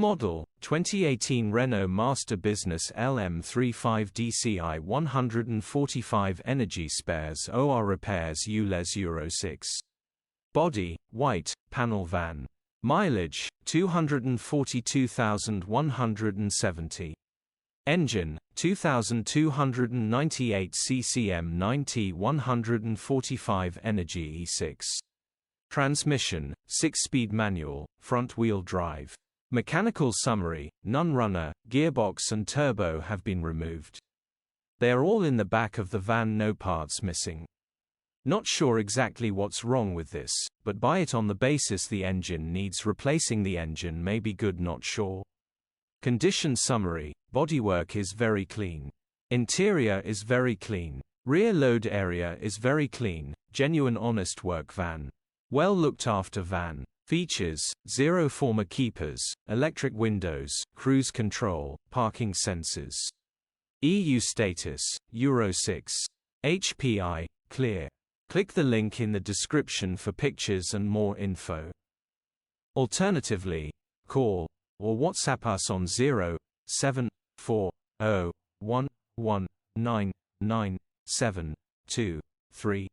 Model, 2018 Renault Master Business LM35dCi 145 Energy Spares OR Repairs ULEZ Euro 6. Body, white, panel van. Mileage, 242,170. Engine, 2,298 CCM 90 145 Energy E6. Transmission, 6-speed manual, front-wheel drive. Mechanical summary, none runner, gearbox and turbo have been removed. They are all in the back of the van, no parts missing. Not sure exactly what's wrong with this, but buy it on the basis the engine needs replacing. The engine may be good, not sure. Condition summary, bodywork is very clean. Interior is very clean. Rear load area is very clean, genuine honest work van. Well looked after van. Features, 0 former keepers, electric windows, cruise control, parking sensors. EU status, Euro 6. HPI, clear. Click the link in the description for pictures and more info. Alternatively, call or WhatsApp us on 07401199723.